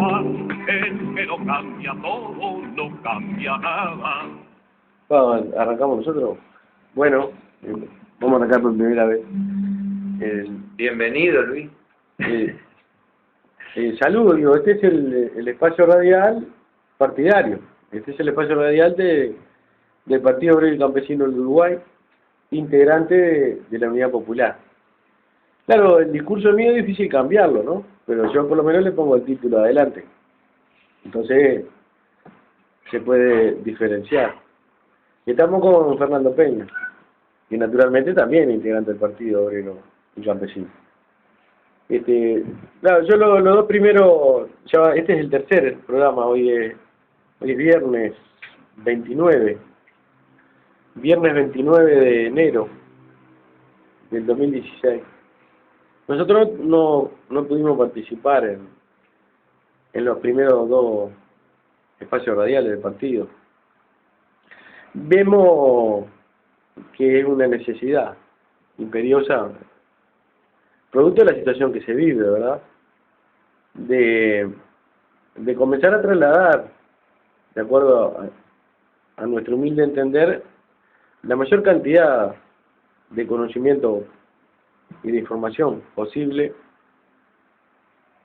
el que lo cambia todo, no cambia nada. Vamos, arrancamos nosotros. Bueno, vamos a arrancar por primera vez. Bienvenido, Luis. Saludos, digo, este es el espacio radial partidario. Este es el espacio radial del Partido Obrero y Campesino del Uruguay, integrante de la Unidad Popular. Claro, el discurso mío es difícil cambiarlo, ¿no? Pero yo por lo menos le pongo el título adelante. Entonces, se puede diferenciar. Estamos con Fernando Peña, y naturalmente también integrante del Partido Obrero y Campesino. Claro, yo los dos primeros, este es el tercer programa, hoy es viernes 29 de enero del 2016. Nosotros no pudimos participar en los primeros dos espacios radiales del partido. Vemos que es una necesidad imperiosa, producto de la situación que se vive, ¿verdad? De comenzar a trasladar, de acuerdo a nuestro humilde entender, la mayor cantidad de conocimiento y de información posible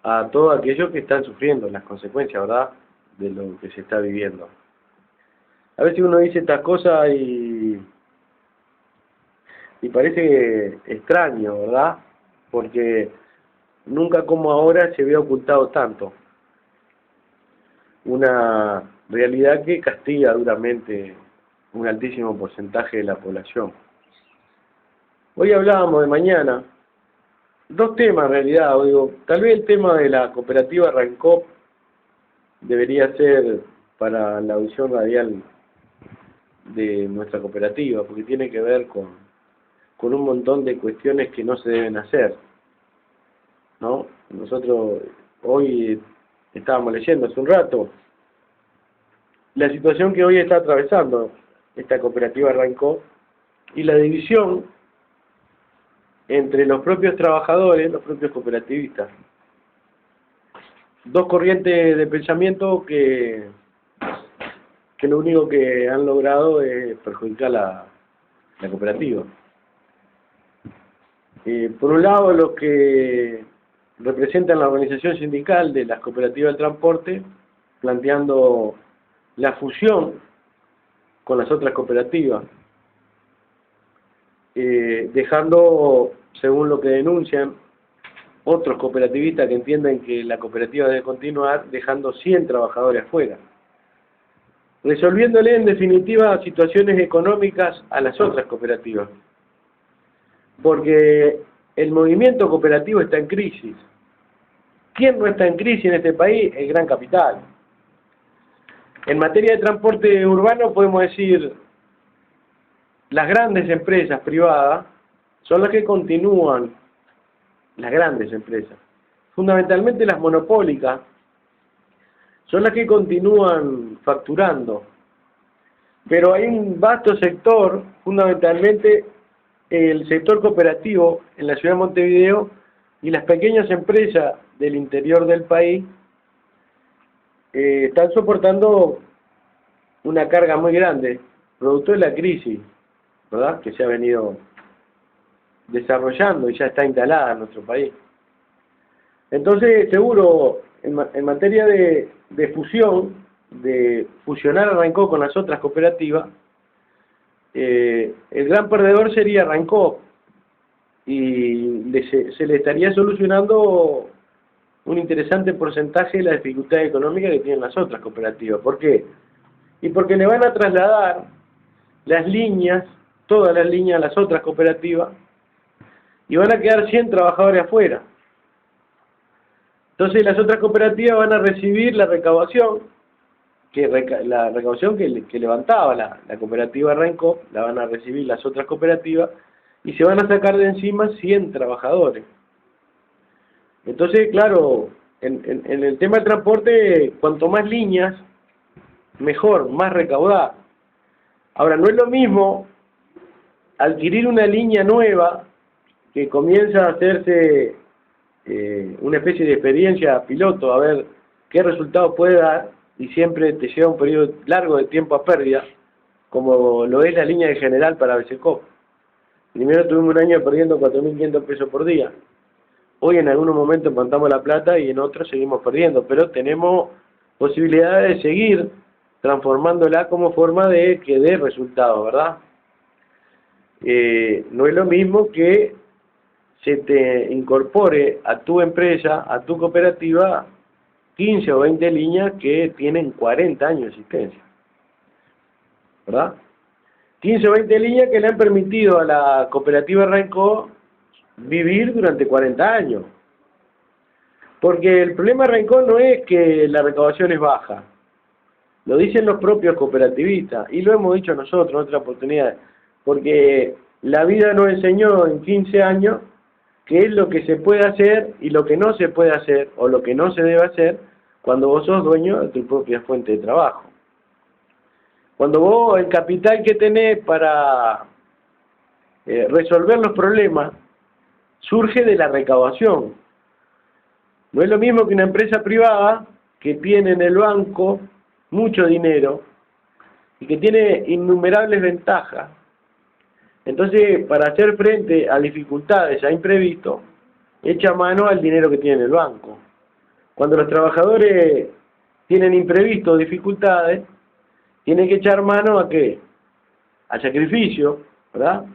a todos aquellos que están sufriendo las consecuencias, ¿verdad?, de lo que se está viviendo. A veces uno dice estas cosas y parece extraño, ¿verdad?, porque nunca como ahora se había ocultado tanto una realidad que castiga duramente un altísimo porcentaje de la población. Hoy hablábamos de mañana, dos temas en realidad, digo, tal vez el tema de la cooperativa Rancop debería ser para la audición radial de nuestra cooperativa, porque tiene que ver con un montón de cuestiones que no se deben hacer, ¿no? Nosotros hoy estábamos leyendo hace un rato la situación que hoy está atravesando esta cooperativa Rancop y la división entre los propios trabajadores, los propios cooperativistas. Dos corrientes de pensamiento que lo único que han logrado es perjudicar la cooperativa. Por un lado, los que representan la organización sindical de las cooperativas del transporte, planteando la fusión con las otras cooperativas, dejando, según lo que denuncian, otros cooperativistas que entienden que la cooperativa debe continuar, dejando 100 trabajadores afuera, resolviéndole en definitiva situaciones económicas a las otras cooperativas, porque el movimiento cooperativo está en crisis. ¿Quién no está en crisis en este país? El gran capital. En materia de transporte urbano podemos decir, las grandes empresas privadas son las que continúan, las grandes empresas, fundamentalmente las monopólicas, son las que continúan facturando. Pero hay un vasto sector, fundamentalmente el sector cooperativo en la ciudad de Montevideo y las pequeñas empresas del interior del país están soportando una carga muy grande, producto de la crisis, ¿verdad?, que se ha venido desarrollando y ya está instalada en nuestro país. Entonces, seguro, en materia de fusión, de fusionar a Rancop con las otras cooperativas, el gran perdedor sería Rancop y se le estaría solucionando un interesante porcentaje de la dificultad económica que tienen las otras cooperativas. ¿Por qué? Y porque le van a trasladar las líneas, todas las líneas a las otras cooperativas, y van a quedar 100 trabajadores afuera. Entonces las otras cooperativas van a recibir la recaudación, que levantaba la cooperativa Rancop, la van a recibir las otras cooperativas, y se van a sacar de encima 100 trabajadores. Entonces, claro, en el tema del transporte, cuanto más líneas, mejor, más recaudar. Ahora, no es lo mismo adquirir una línea nueva que comienza a hacerse una especie de experiencia piloto, a ver qué resultado puede dar y siempre te lleva un periodo largo de tiempo a pérdida, como lo es la línea de general para BCCOP. Primero tuvimos un año perdiendo 4.500 pesos por día. Hoy en algunos momentos montamos la plata y en otros seguimos perdiendo, pero tenemos posibilidades de seguir transformándola como forma de que dé resultados, ¿verdad? No es lo mismo que se te incorpore a tu empresa, a tu cooperativa, 15 o 20 líneas que tienen 40 años de existencia, ¿verdad? 15 o 20 líneas que le han permitido a la cooperativa Rancó vivir durante 40 años. Porque el problema de Rancó no es que la recaudación es baja, lo dicen los propios cooperativistas, y lo hemos dicho nosotros en otras oportunidades, porque la vida nos enseñó en 15 años qué es lo que se puede hacer y lo que no se puede hacer, o lo que no se debe hacer, cuando vos sos dueño de tu propia fuente de trabajo. Cuando vos el capital que tenés para resolver los problemas surge de la recaudación. No es lo mismo que una empresa privada que tiene en el banco mucho dinero y que tiene innumerables ventajas. Entonces, para hacer frente a dificultades, a imprevistos, echa mano al dinero que tiene en el banco. Cuando los trabajadores tienen imprevistos, dificultades, tienen que echar mano ¿a qué? Al sacrificio, ¿verdad?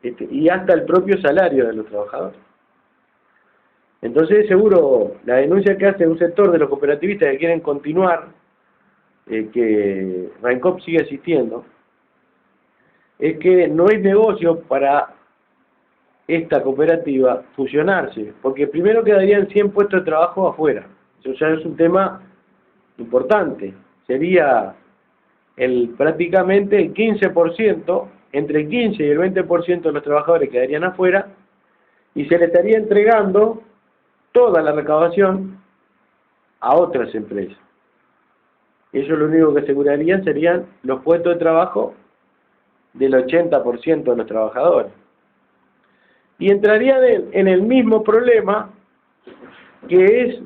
Y hasta el propio salario de los trabajadores. Entonces, seguro, la denuncia que hace un sector de los cooperativistas que quieren continuar, que Rancop siga existiendo, es que no es negocio para esta cooperativa fusionarse, porque primero quedarían 100 puestos de trabajo afuera. Eso ya es un tema importante. Sería prácticamente el 15%, entre el 15 y el 20% de los trabajadores quedarían afuera, y se le estaría entregando toda la recaudación a otras empresas. Ellos lo único que asegurarían serían los puestos de trabajo del 80% de los trabajadores. Y entrarían en el mismo problema, que es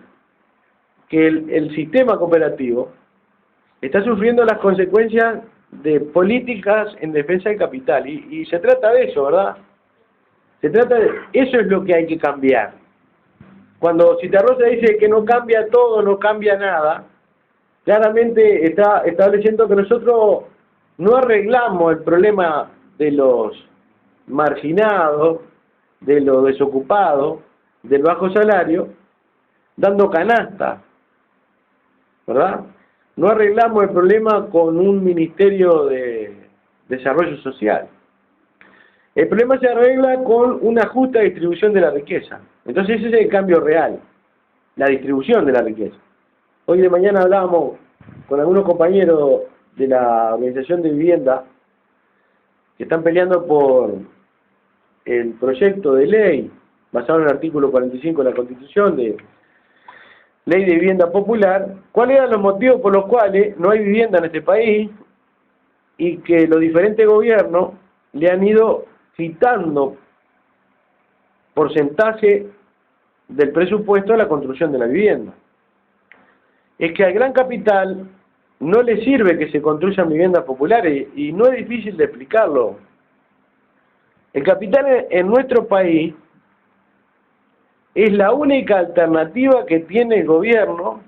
que el sistema cooperativo está sufriendo las consecuencias de políticas en defensa del capital. Y se trata de eso, ¿verdad? Eso es lo que hay que cambiar. Cuando Citarrosa dice que no cambia todo, no cambia nada, claramente está estableciendo que nosotros no arreglamos el problema de los marginados, de los desocupados, del bajo salario, dando canasta, ¿verdad? No arreglamos el problema con un Ministerio de Desarrollo Social. El problema se arregla con una justa distribución de la riqueza. Entonces ese es el cambio real, la distribución de la riqueza. Hoy de mañana hablábamos con algunos compañeros de la Organización de Vivienda que están peleando por el proyecto de ley basado en el artículo 45 de la Constitución de Ley de Vivienda Popular. ¿Cuáles eran los motivos por los cuales no hay vivienda en este país y que los diferentes gobiernos le han ido quitando porcentaje del presupuesto a la construcción de la vivienda? Es que al gran capital no le sirve que se construyan viviendas populares, y no es difícil de explicarlo. El capital en nuestro país es la única alternativa que tiene el gobierno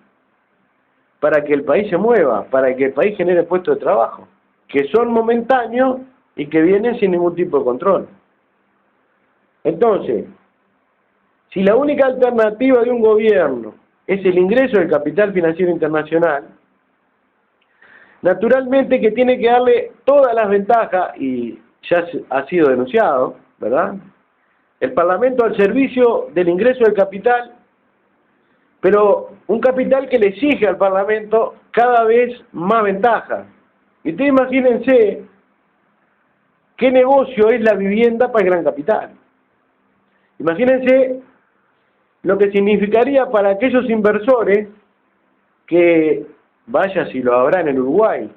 para que el país se mueva, para que el país genere puestos de trabajo, que son momentáneos y que vienen sin ningún tipo de control. Entonces, si la única alternativa de un gobierno es el ingreso del capital financiero internacional, naturalmente que tiene que darle todas las ventajas, y ya ha sido denunciado, ¿verdad?, el Parlamento al servicio del ingreso del capital, pero un capital que le exige al Parlamento cada vez más ventajas. Y ustedes imagínense qué negocio es la vivienda para el gran capital. Imagínense lo que significaría para aquellos inversores que, vaya si lo habrá en el Uruguay,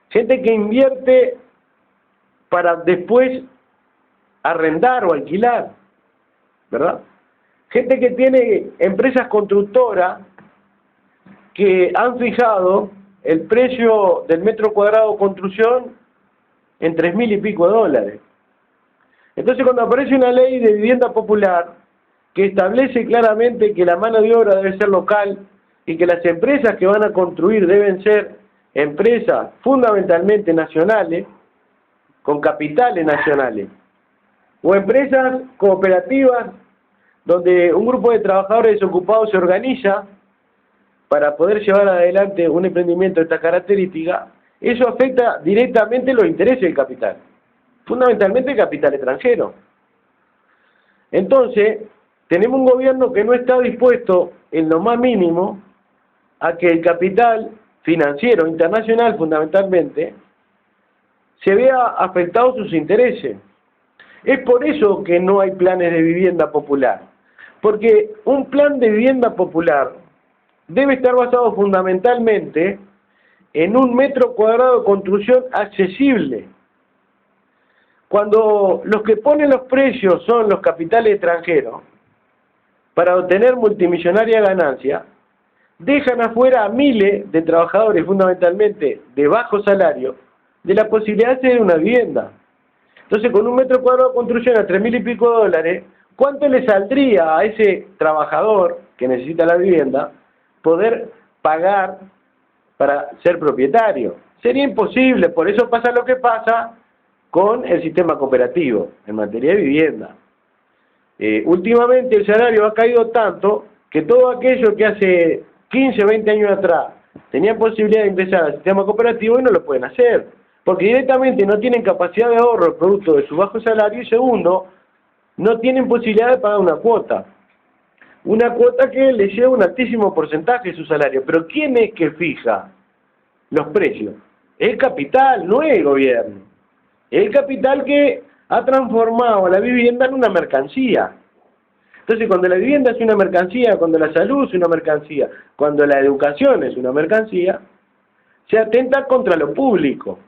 gente que invierte para después arrendar o alquilar, ¿verdad? Gente que tiene empresas constructoras que han fijado el precio del metro cuadrado de construcción en 3.000 y pico de dólares. Entonces, cuando aparece una ley de vivienda popular que establece claramente que la mano de obra debe ser local y que las empresas que van a construir deben ser empresas fundamentalmente nacionales, con capitales nacionales, o empresas cooperativas donde un grupo de trabajadores desocupados se organiza para poder llevar adelante un emprendimiento de esta característica, eso afecta directamente los intereses del capital, fundamentalmente el capital extranjero. Entonces, tenemos un gobierno que no está dispuesto en lo más mínimo a que el capital financiero internacional fundamentalmente se vea afectado sus intereses. Es por eso que no hay planes de vivienda popular, porque un plan de vivienda popular debe estar basado fundamentalmente en un metro cuadrado de construcción accesible. Cuando los que ponen los precios son los capitales extranjeros, para obtener multimillonaria ganancia, dejan afuera a miles de trabajadores, fundamentalmente de bajo salario, de la posibilidad de hacer una vivienda. Entonces, con un metro cuadrado de construcción a 3.000 y pico de dólares, ¿cuánto le saldría a ese trabajador que necesita la vivienda poder pagar para ser propietario? Sería imposible, por eso pasa lo que pasa con el sistema cooperativo en materia de vivienda. Últimamente el salario ha caído tanto que todo aquello que hace 15 o 20 años atrás tenían posibilidad de ingresar al sistema cooperativo y no lo pueden hacer, porque directamente no tienen capacidad de ahorro producto de su bajo salario, y segundo, no tienen posibilidad de pagar una cuota que les lleva un altísimo porcentaje de su salario. Pero ¿quién es que fija los precios? El capital, no el gobierno. El capital que ha transformado a la vivienda en una mercancía. Entonces, cuando la vivienda es una mercancía, cuando la salud es una mercancía, cuando la educación es una mercancía, se atenta contra lo público.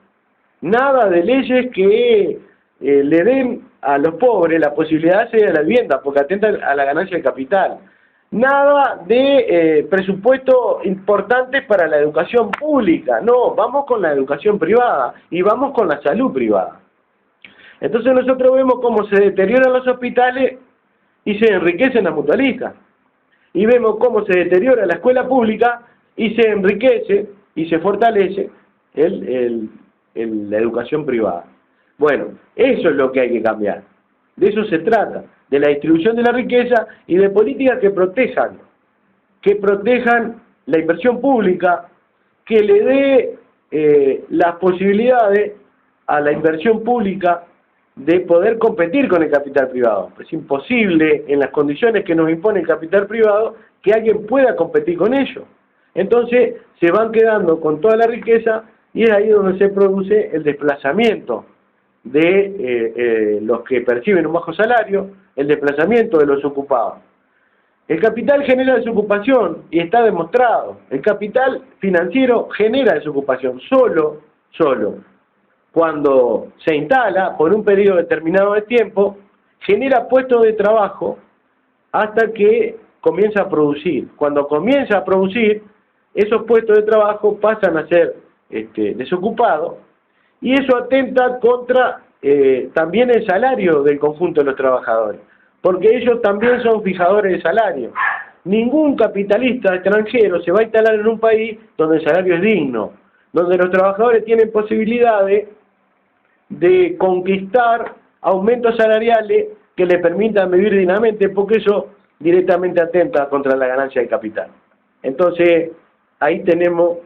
Nada de leyes que le den a los pobres la posibilidad de acceder a la vivienda, porque atenta a la ganancia del capital. Nada de presupuestos importantes para la educación pública. No, vamos con la educación privada y vamos con la salud privada. Entonces nosotros vemos cómo se deterioran los hospitales y se enriquecen las mutualistas. Y vemos cómo se deteriora la escuela pública y se enriquece y se fortalece la educación privada. Bueno, eso es lo que hay que cambiar. De eso se trata, de la distribución de la riqueza y de políticas que protejan la inversión pública, que le dé las posibilidades a la inversión pública de poder competir con el capital privado. Es imposible, en las condiciones que nos impone el capital privado, que alguien pueda competir con ello. Entonces se van quedando con toda la riqueza y es ahí donde se produce el desplazamiento de los que perciben un bajo salario, el desplazamiento de los ocupados. El capital genera desocupación y está demostrado. El capital financiero genera desocupación solo cuando se instala por un periodo determinado de tiempo, genera puestos de trabajo hasta que comienza a producir. Cuando comienza a producir, esos puestos de trabajo pasan a ser desocupados, y eso atenta contra también el salario del conjunto de los trabajadores, porque ellos también son fijadores de salario. Ningún capitalista extranjero se va a instalar en un país donde el salario es digno, donde los trabajadores tienen posibilidades de conquistar aumentos salariales que les permitan vivir dignamente, porque eso directamente atenta contra la ganancia del capital. Entonces, ahí tenemos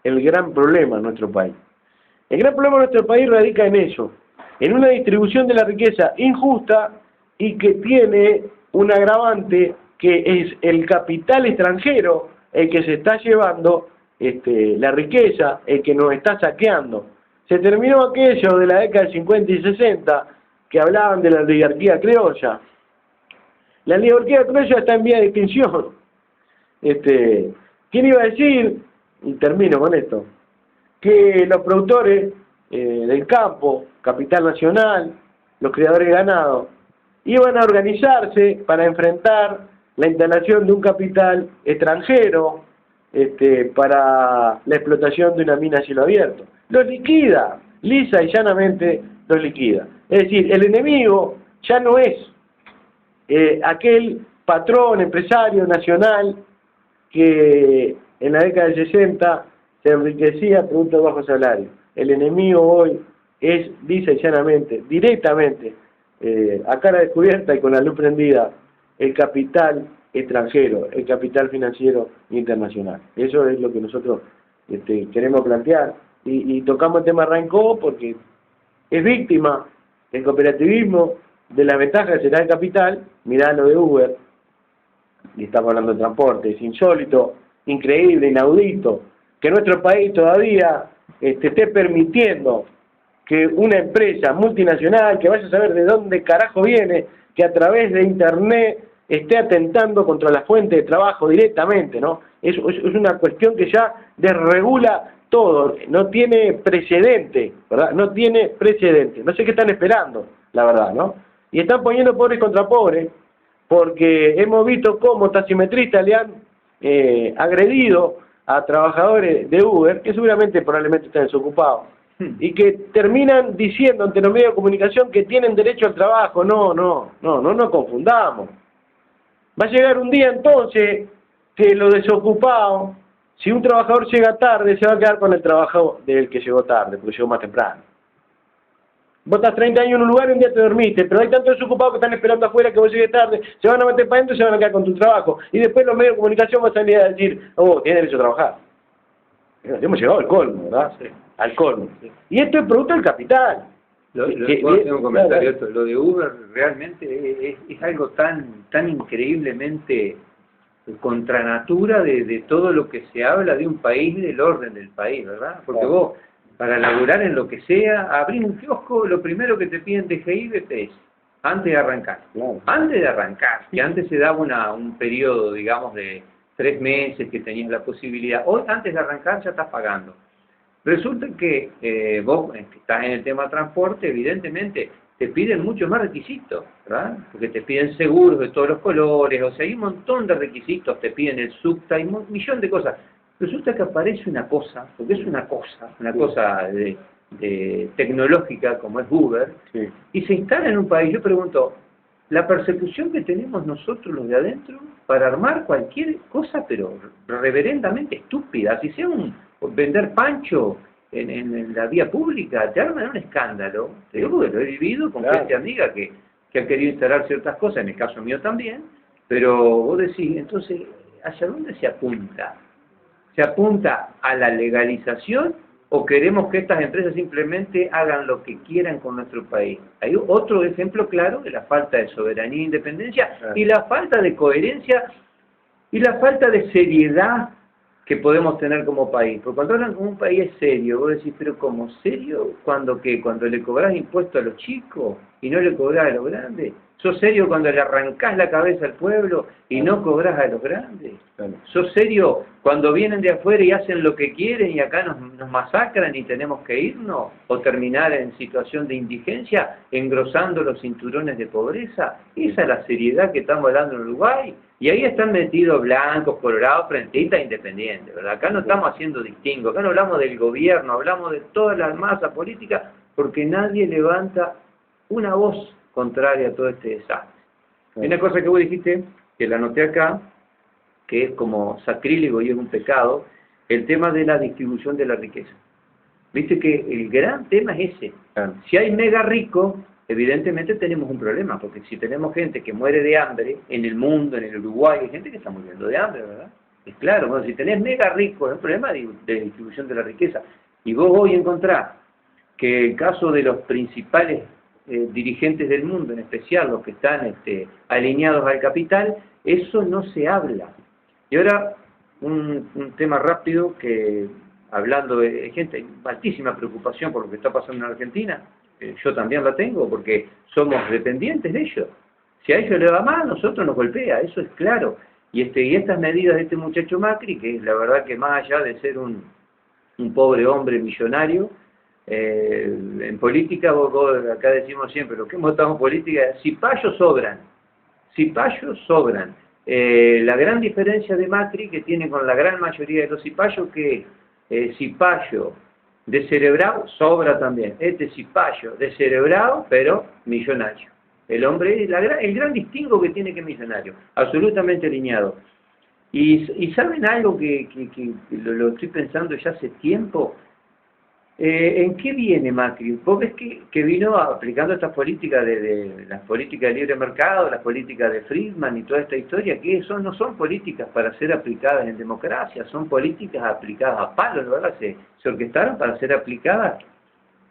el gran problema en nuestro país. El gran problema de nuestro país radica en eso, en una distribución de la riqueza injusta y que tiene un agravante, que es el capital extranjero el que se está llevando la riqueza, el que nos está saqueando. Se terminó aquello de la década del 50 y 60 que hablaban de la oligarquía criolla. La oligarquía criolla está en vía de extinción. ¿Quién iba a decir, y termino con esto, que los productores del campo, capital nacional, los criadores de ganado, iban a organizarse para enfrentar la instalación de un capital extranjero para la explotación de una mina a cielo abierto. Los liquida, lisa y llanamente los liquida. Es decir, el enemigo ya no es aquel patrón empresario nacional que en la década del 60 se enriquecía producto de bajo salario. El enemigo hoy es lisa y llanamente, directamente, a cara descubierta y con la luz prendida, el capital extranjero, el capital financiero internacional. Eso es lo que nosotros queremos plantear. Y tocamos el tema Rancó porque es víctima del cooperativismo, de la ventaja que será el capital. Mirá lo de Uber, y estamos hablando de transporte, es insólito, increíble, inaudito, que nuestro país todavía esté permitiendo que una empresa multinacional, que vaya a saber de dónde carajo viene, que a través de internet esté atentando contra la fuente de trabajo directamente, ¿no? Es una cuestión que ya desregula todo, no tiene precedente, ¿verdad? No tiene precedente. No sé qué están esperando, la verdad, ¿no? Y están poniendo pobres contra pobres, porque hemos visto cómo taximetristas le han agredido a trabajadores de Uber, que seguramente probablemente están desocupados, y que terminan diciendo ante los medios de comunicación que tienen derecho al trabajo. No nos confundamos. Va a llegar un día entonces que los desocupados, si un trabajador llega tarde, se va a quedar con el trabajo del que llegó tarde, porque llegó más temprano. Vos estás 30 años en un lugar y un día te dormiste, pero hay tantos desocupados que están esperando afuera que vos llegues tarde, se van a meter para adentro y se van a quedar con tu trabajo. Y después los medios de comunicación van a salir a decir, oh, tienes derecho a trabajar. Hemos llegado al colmo, ¿verdad? Sí. Al colmo. Sí. Y esto es producto del capital. ¿Puedo hacer un comentario? Claro. Lo de Uber realmente es algo tan increíblemente contra natura de todo lo que se habla de un país, del orden del país, ¿verdad? Porque claro, vos, para laburar en lo que sea, abrir un kiosco, lo primero que te piden DGI, BPS, antes de arrancar. Claro. Antes de arrancar, que antes se daba un periodo, digamos, de 3 meses que tenías la posibilidad. Hoy, antes de arrancar, ya estás pagando. Resulta que vos, que estás en el tema transporte, evidentemente te piden muchos más requisitos, ¿verdad? Porque te piden seguros de todos los colores, o sea, hay un montón de requisitos, te piden el subta, hay un millón de cosas. Resulta que aparece una cosa, porque es una cosa de tecnológica como es Uber, sí, y se instala en un país. Yo pregunto, la persecución que tenemos nosotros los de adentro para armar cualquier cosa, pero reverendamente estúpida, si sea vender pancho en la vía pública, te arman un escándalo. Te digo porque lo he vivido con gente amiga que ha querido instalar ciertas cosas, en el caso mío también, pero vos decís, entonces, ¿hacia dónde se apunta? ¿Se apunta a la legalización o queremos que estas empresas simplemente hagan lo que quieran con nuestro país? Hay otro ejemplo claro de la falta de soberanía e independencia, y la falta de coherencia y la falta de seriedad que podemos tener como país. Porque cuando hablan como un país es serio, vos decís, pero ¿cómo serio? ¿Cuando qué? ¿Cuando le cobrás impuestos a los chicos y no le cobrás a los grandes? ¿Sos serio cuando le arrancás la cabeza al pueblo y no cobrás a los grandes? ¿Sos serio cuando vienen de afuera y hacen lo que quieren y acá nos masacran y tenemos que irnos? ¿O terminar en situación de indigencia, engrosando los cinturones de pobreza? Esa es la seriedad que estamos hablando en Uruguay. Y ahí están metidos blancos, colorados, frentistas, independientes, ¿verdad? Acá no estamos haciendo distingo, acá no hablamos del gobierno, hablamos de toda la masa política, porque nadie levanta una voz contraria a todo este desastre. Sí. Hay una cosa que vos dijiste, que la anoté acá, que es como sacrílego y es un pecado, el tema de la distribución de la riqueza. Viste que el gran tema es ese. Claro. Si hay mega ricos, evidentemente tenemos un problema, porque si tenemos gente que muere de hambre en el mundo, en el Uruguay, hay gente que está muriendo de hambre, ¿verdad? Es claro, bueno, si tenés mega ricos, es un problema de distribución de la riqueza. Y vos hoy encontrás que el caso de los principales dirigentes del mundo, en especial los que están alineados al capital, eso no se habla. Y ahora, un tema rápido que, hablando de gente, hay altísima preocupación por lo que está pasando en Argentina. Yo también la tengo, porque somos dependientes de ellos. Si a ellos le va mal, a nosotros nos golpea, eso es claro. Y estas medidas de este muchacho Macri, que es la verdad que más allá de ser un pobre hombre millonario, en política, vos acá decimos siempre, lo que hemos estado en política, cipayos sobran, La gran diferencia de Macri que tiene con la gran mayoría de los cipayos, que cipayo descerebrado sobra también. Este cipayo descerebrado, pero millonario. El hombre, el gran distingo que tiene que es millonario, absolutamente alineado. Y ¿saben algo que lo estoy pensando ya hace tiempo? ¿En qué viene Macri? Vos ves que vino aplicando estas políticas de las políticas de libre mercado, las políticas de Friedman y toda esta historia, que no son políticas para ser aplicadas en democracia, son políticas aplicadas a palos, ¿verdad? Se orquestaron para ser aplicadas.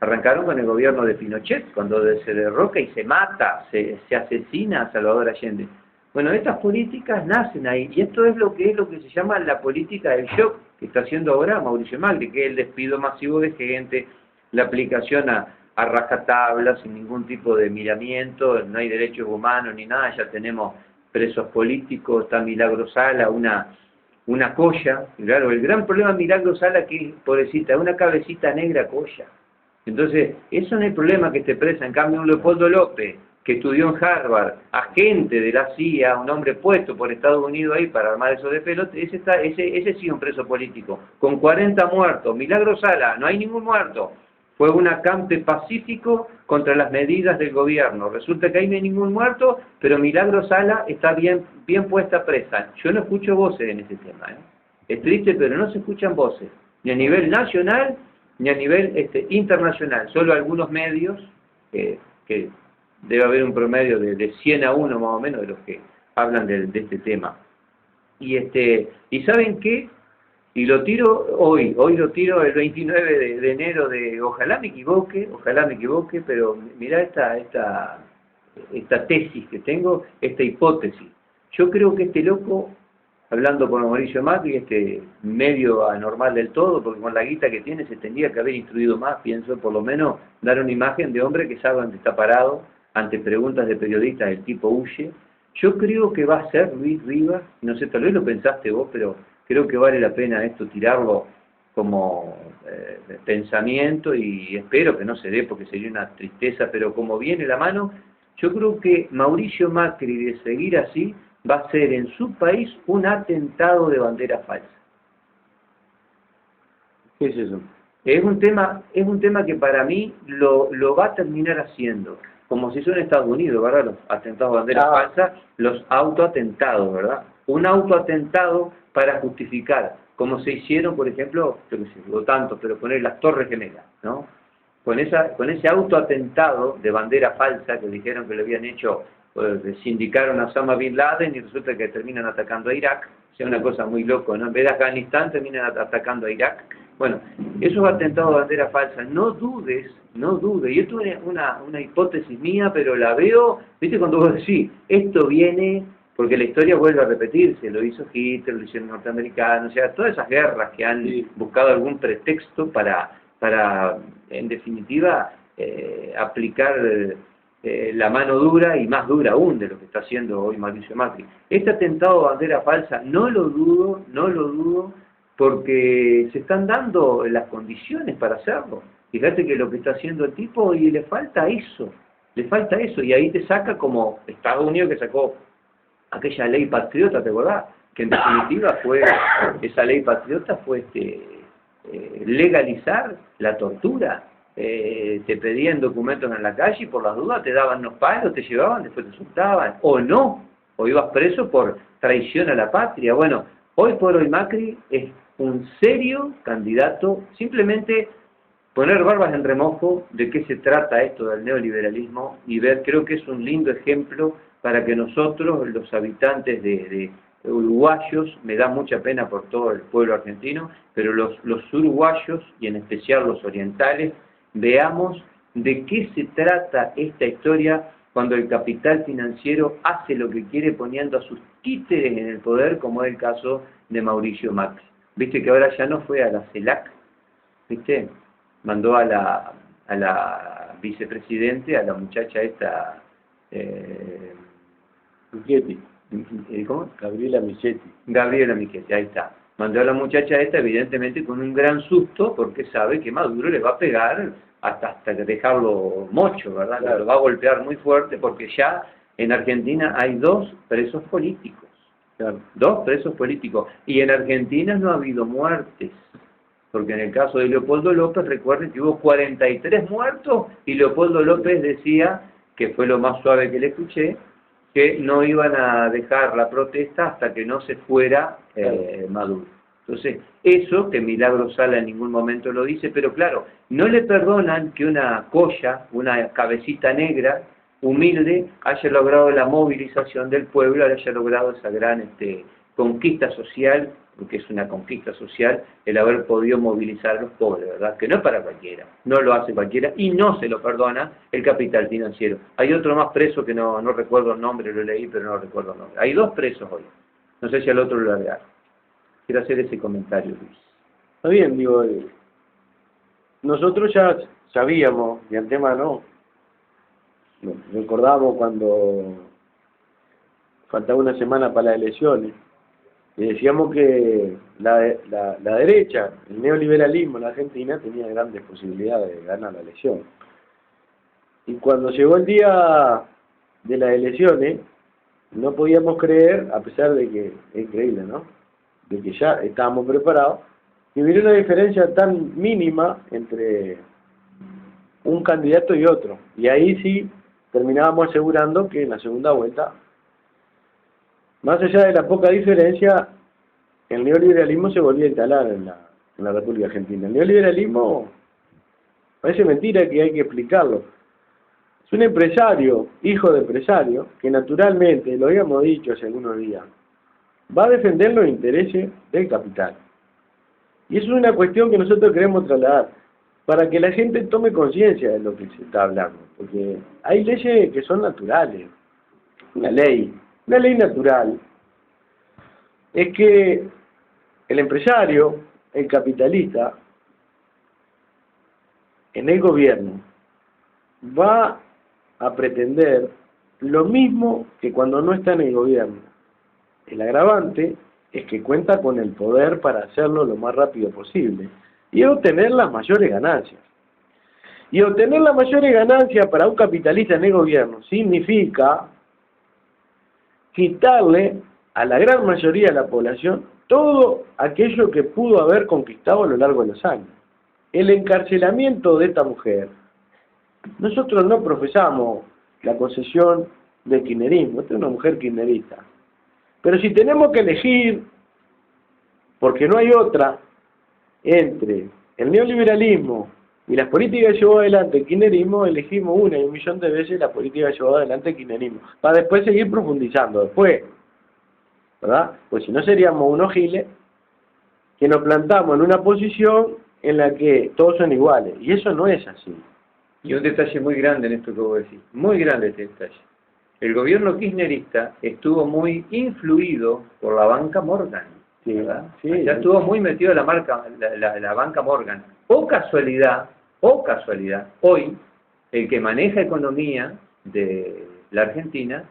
Arrancaron con el gobierno de Pinochet, cuando se derroca y se mata, se asesina a Salvador Allende. Bueno, estas políticas nacen ahí, y esto es lo que se llama la política del shock, que está haciendo ahora Mauricio Macri, que es el despido masivo de gente, la aplicación a rajatabla, sin ningún tipo de miramiento, no hay derechos humanos ni nada, ya tenemos presos políticos, está Milagro Sala, una colla, claro, el gran problema de Milagro Sala que es, pobrecita, una cabecita negra colla. Entonces, eso no es el problema que esté presa, en cambio un Leopoldo López, que estudió en Harvard, agente de la CIA, un hombre puesto por Estados Unidos ahí para armar eso de pelote, ese sí es un preso político, con 40 muertos. Milagro Sala, no hay ningún muerto. Fue un acampe pacífico contra las medidas del gobierno. Resulta que ahí no hay ningún muerto, pero Milagro Sala está bien puesta presa. Yo no escucho voces en ese tema. Es triste, pero no se escuchan voces, ni a nivel nacional, ni a nivel internacional. Solo algunos medios que debe haber un promedio de 100 a 1 más o menos de los que hablan de este tema. ¿Y saben qué? Y lo tiro hoy lo tiro el 29 de enero ojalá me equivoque, pero mirá esta tesis que tengo, esta hipótesis. Yo creo que este loco, hablando con Mauricio Macri, medio anormal del todo, porque con la guita que tiene se tendría que haber instruido más, pienso, por lo menos dar una imagen de hombre que sabe dónde está parado, ante preguntas de periodistas del tipo huye. Yo creo que va a ser Luis Rivas, no sé, tal vez lo pensaste vos, pero creo que vale la pena tirarlo como pensamiento, y espero que no se dé porque sería una tristeza, pero como viene la mano, yo creo que Mauricio Macri, de seguir así, va a ser en su país un atentado de bandera falsa. ¿Qué es eso? Es un tema que para mí lo va a terminar haciendo, como se hizo en Estados Unidos, ¿verdad? Los atentados de bandera falsa, los autoatentados, ¿verdad? Un autoatentado para justificar, como se hicieron, por ejemplo, yo no sé, digo tanto, pero poner las Torres Gemelas, ¿no? Con ese autoatentado de bandera falsa que dijeron que lo habían hecho, sindicaron a Osama Bin Laden y resulta que terminan atacando a Irak, o sea, una cosa muy loca, ¿no? En vez de Afganistán terminan atacando a Irak. Bueno, esos atentados de bandera falsa, no dudes, y esto es una hipótesis mía, pero la veo, ¿viste? Cuando vos decís, esto viene, porque la historia vuelve a repetirse, lo hizo Hitler, lo hicieron los norteamericanos, o sea, todas esas guerras que han buscado algún pretexto para en definitiva, aplicar la mano dura y más dura aún de lo que está haciendo hoy Mauricio Macri. Este atentado de bandera falsa, no lo dudo, porque se están dando las condiciones para hacerlo. Fíjate que lo que está haciendo el tipo, y le falta eso, y ahí te saca como Estados Unidos que sacó aquella ley patriota, ¿te acordás? Que en definitiva esa ley patriota fue legalizar la tortura. Te pedían documentos en la calle y por las dudas te daban unos palos, te llevaban, después te soltaban, o no, o ibas preso por traición a la patria. Bueno, hoy por hoy Macri es un serio candidato, simplemente poner barbas en remojo de qué se trata esto del neoliberalismo y ver, creo que es un lindo ejemplo para que nosotros, los habitantes de uruguayos, me da mucha pena por todo el pueblo argentino, pero los uruguayos, y en especial los orientales, veamos de qué se trata esta historia cuando el capital financiero hace lo que quiere poniendo a sus títeres en el poder, como es el caso de Mauricio Macri. Viste que ahora ya no fue a la CELAC, ¿viste? Mandó a la vicepresidente, a la muchacha esta... Michetti. ¿Cómo? Gabriela Michetti. Gabriela Michetti, ahí está. Mandó a la muchacha esta, evidentemente, con un gran susto, porque sabe que Maduro le va a pegar hasta dejarlo mocho, ¿verdad? Lo va a golpear muy fuerte, porque ya en Argentina hay 2 presos políticos. Claro. 2 presos políticos. Y en Argentina no ha habido muertes. Porque en el caso de Leopoldo López, recuerden que hubo 43 muertos y Leopoldo López decía, que fue lo más suave que le escuché, que no iban a dejar la protesta hasta que no se fuera Maduro. Entonces, eso, que Milagro Sala en ningún momento lo dice, pero claro, no le perdonan que una colla, una cabecita negra, humilde, haya logrado la movilización del pueblo, haya logrado esa gran conquista social, porque es una conquista social, el haber podido movilizar a los pobres, ¿verdad? Que no es para cualquiera, no lo hace cualquiera y no se lo perdona el capital financiero. Hay otro más preso que no recuerdo el nombre, lo leí, pero no recuerdo el nombre. Hay 2 presos hoy, no sé si al otro lo largaron. Quiero hacer ese comentario, Luis. Está bien, digo, nosotros ya sabíamos, de antemano, recordamos cuando faltaba una semana para las elecciones, y decíamos que la derecha, el neoliberalismo en la Argentina tenía grandes posibilidades de ganar la elección. Y cuando llegó el día de las elecciones, no podíamos creer, a pesar de que es increíble, ¿no?, de que ya estábamos preparados, y hubiera una diferencia tan mínima entre un candidato y otro. Y ahí sí terminábamos asegurando que en la segunda vuelta, más allá de la poca diferencia, el neoliberalismo se volvía a instalar en la República Argentina. El neoliberalismo, parece mentira que hay que explicarlo. Es un empresario, hijo de empresario, que naturalmente, lo habíamos dicho hace algunos días, va a defender los intereses del capital. Y eso es una cuestión que nosotros queremos trasladar, para que la gente tome conciencia de lo que se está hablando. Porque hay leyes que son naturales. Una ley natural es que el empresario, el capitalista, en el gobierno, va a pretender lo mismo que cuando no está en el gobierno. El agravante es que cuenta con el poder para hacerlo lo más rápido posible y obtener las mayores ganancias. Y obtener las mayores ganancias para un capitalista en el gobierno significa quitarle a la gran mayoría de la población todo aquello que pudo haber conquistado a lo largo de los años. El encarcelamiento de esta mujer, nosotros no profesamos la concesión del kirchnerismo, esta es una mujer kirchnerista. Pero si tenemos que elegir, porque no hay otra, entre el neoliberalismo y las políticas que llevó adelante el kirchnerismo, elegimos una y 1.000.000 de veces la política que llevó adelante el kirchnerismo, para después seguir profundizando después, ¿verdad? Pues si no seríamos unos giles que nos plantamos en una posición en la que todos son iguales, y eso no es así. Y un detalle muy grande en esto que vos decís, muy grande este detalle. El gobierno kirchnerista estuvo muy influido por la banca Morgan, ¿verdad? Sí, ya estuvo muy metido en la banca Morgan. O casualidad, hoy el que maneja economía de la Argentina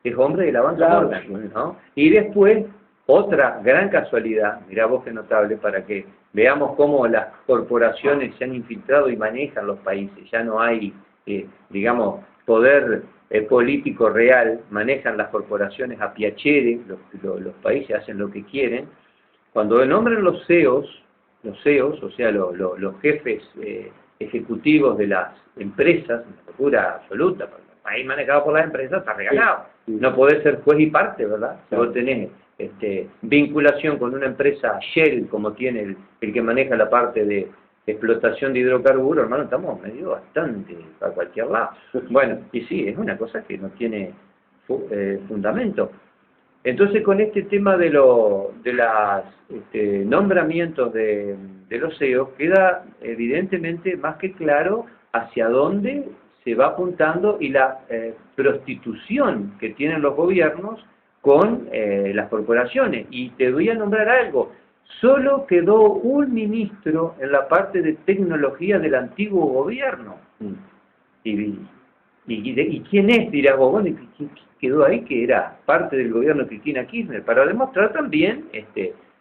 es hombre de la banca Morgan, ¿no? Y después, otra gran casualidad, mirá vos qué notable, para que veamos cómo las corporaciones se han infiltrado y manejan los países, ya no hay, digamos, poder político real, manejan las corporaciones a piacere, los países hacen lo que quieren. Cuando nombran los CEOs, o sea, los jefes ejecutivos de las empresas, una locura absoluta, porque el país manejado por las empresas está regalado. Sí. No podés ser juez y parte, ¿verdad? Si Claro. vos tenés vinculación con una empresa Shell, como tiene el que maneja la parte de explotación de hidrocarburos, hermano, estamos medio bastante a cualquier lado. Bueno, y sí, es una cosa que no tiene fundamento. Entonces, con este tema de los nombramientos de los CEOs, queda evidentemente más que claro hacia dónde se va apuntando y la prostitución que tienen los gobiernos con las corporaciones. Y te voy a nombrar algo. Solo quedó un ministro en la parte de tecnología del antiguo gobierno. ¿Y quién es? Dirás vos, bueno, ¿quién quedó ahí? Que era parte del gobierno de Cristina Kirchner, para demostrar también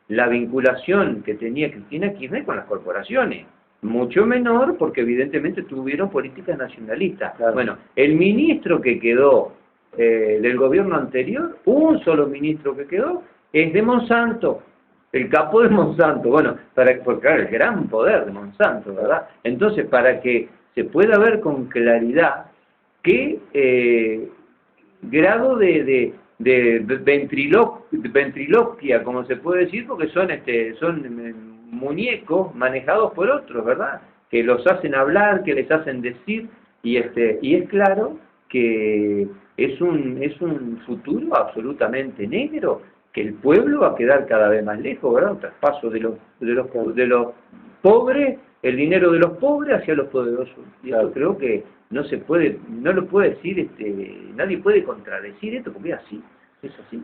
la vinculación que tenía Cristina Kirchner con las corporaciones. Mucho menor, porque evidentemente tuvieron políticas nacionalistas. Claro. Bueno, el ministro que quedó del gobierno anterior, un solo ministro que quedó, es de Monsanto, el capo de Monsanto. Bueno, porque claro, el gran poder de Monsanto, ¿verdad? Entonces, para que se pueda ver con claridad qué grado de ventriloquia, como se puede decir, porque son muñecos manejados por otros, ¿verdad? Que los hacen hablar, que les hacen decir, y es claro que es un futuro absolutamente negro, que el pueblo va a quedar cada vez más lejos, ¿verdad? Un traspaso de los pobres, el dinero de los pobres hacia los poderosos. Y Claro. esto creo que no lo puede decir, nadie puede contradecir esto, porque es así.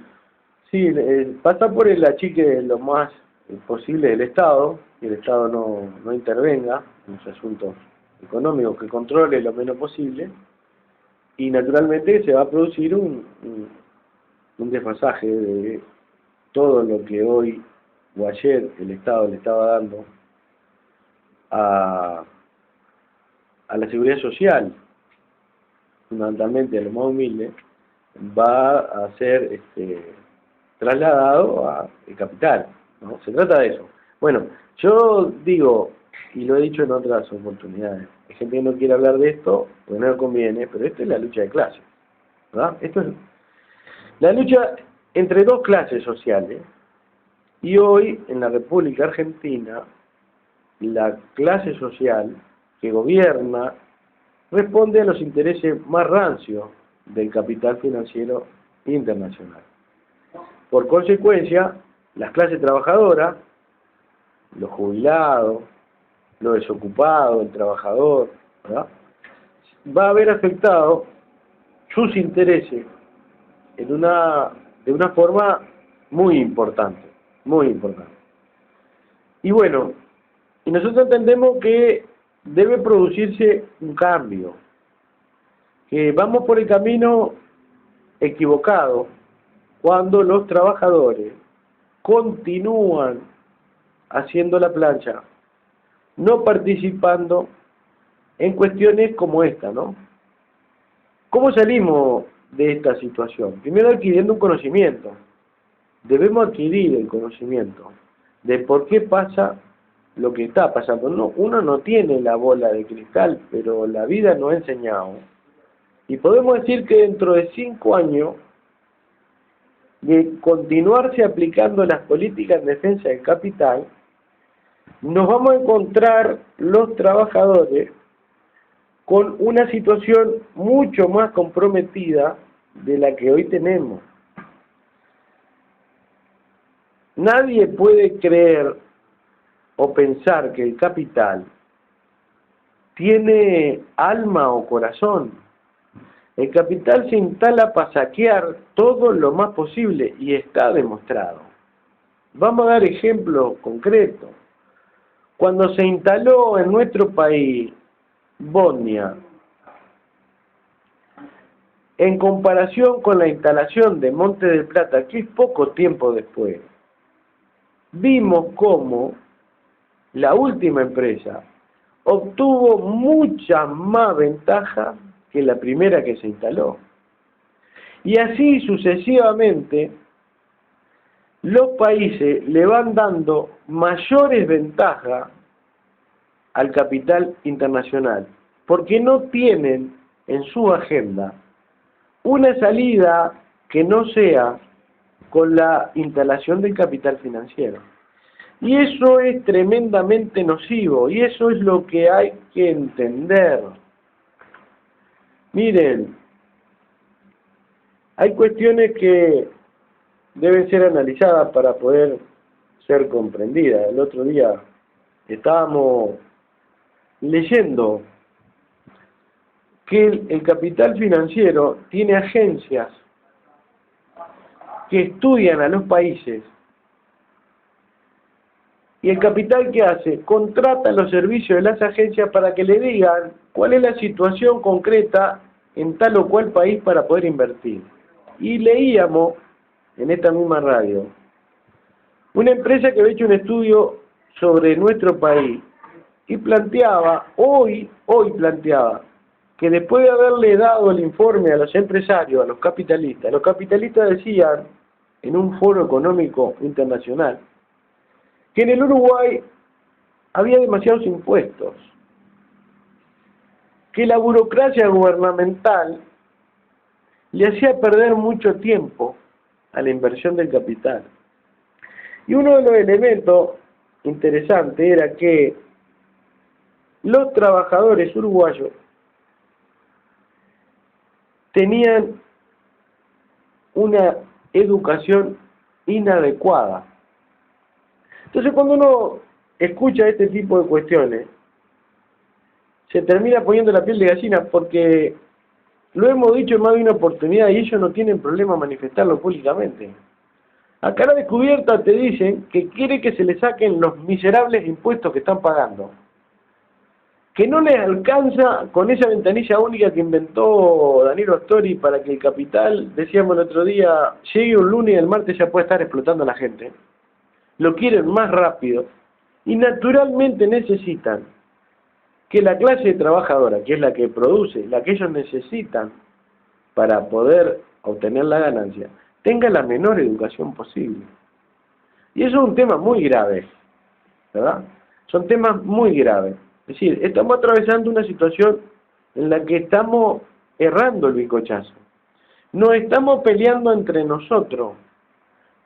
Sí, pasa por el achique lo más posible del Estado, que el Estado no intervenga en los asuntos económicos, que controle lo menos posible, y naturalmente se va a producir un desfasaje de todo lo que hoy o ayer el Estado le estaba dando a la seguridad social, fundamentalmente a lo más humilde, va a ser trasladado a el capital, ¿no? Se trata de eso. Bueno, yo digo, y lo he dicho en otras oportunidades, hay gente que no quiere hablar de esto, porque no le conviene, pero esto es la lucha de clases, ¿verdad? Esto es la lucha entre dos clases sociales, y hoy en la República Argentina, la clase social que gobierna responde a los intereses más rancios del capital financiero internacional. Por consecuencia, las clases trabajadoras, los jubilados, los desocupados, el trabajador, ¿verdad?, va a haber afectado sus intereses de una forma muy importante, muy importante. Y bueno, y nosotros entendemos que debe producirse un cambio, que vamos por el camino equivocado cuando los trabajadores continúan haciendo la plancha, no participando en cuestiones como esta, ¿no? ¿Cómo salimos de esta situación? Primero adquiriendo un conocimiento. Debemos adquirir el conocimiento de por qué pasa lo que está pasando. Uno no tiene la bola de cristal, pero la vida nos ha enseñado. Y podemos decir que dentro de 5 años, de continuarse aplicando las políticas en defensa del capital, nos vamos a encontrar los trabajadores con una situación mucho más comprometida de la que hoy tenemos. Nadie puede creer o pensar que el capital tiene alma o corazón. El capital se instala para saquear todo lo más posible y está demostrado. Vamos a dar ejemplos concretos. Cuando se instaló en nuestro país Bosnia, en comparación con la instalación de Monte del Plata, que es poco tiempo después, vimos cómo la última empresa obtuvo mucha más ventaja que la primera que se instaló. Y así sucesivamente, los países le van dando mayores ventajas al capital internacional, porque no tienen en su agenda una salida que no sea con la instalación del capital financiero. Y eso es tremendamente nocivo, y eso es lo que hay que entender. Miren, hay cuestiones que deben ser analizadas para poder ser comprendidas. El otro día estábamos leyendo que el capital financiero tiene agencias que estudian a los países, y el capital, ¿qué hace? Contrata los servicios de las agencias para que le digan cuál es la situación concreta en tal o cual país para poder invertir. Y leíamos en esta misma radio una empresa que había hecho un estudio sobre nuestro país y planteaba, hoy planteaba, que después de haberle dado el informe a los empresarios, a los capitalistas decían, en un foro económico internacional, que en el Uruguay había demasiados impuestos, que la burocracia gubernamental le hacía perder mucho tiempo a la inversión del capital. Y uno de los elementos interesantes era que los trabajadores uruguayos tenían una educación inadecuada. Entonces, cuando uno escucha este tipo de cuestiones, se termina poniendo la piel de gallina, porque lo hemos dicho en más de una oportunidad y ellos no tienen problema en manifestarlo públicamente. A cara descubierta te dicen que quiere que se le saquen los miserables impuestos que están pagando, que no les alcanza con esa ventanilla única que inventó Daniel Astori para que el capital, decíamos el otro día, llegue un lunes y el martes ya puede estar explotando a la gente. Lo quieren más rápido y naturalmente necesitan que la clase trabajadora, que es la que produce, la que ellos necesitan para poder obtener la ganancia, tenga la menor educación posible. Y eso es un tema muy grave, ¿verdad? Son temas muy graves. Es decir, estamos atravesando una situación en la que estamos errando el bizcochazo. Nos estamos peleando entre nosotros,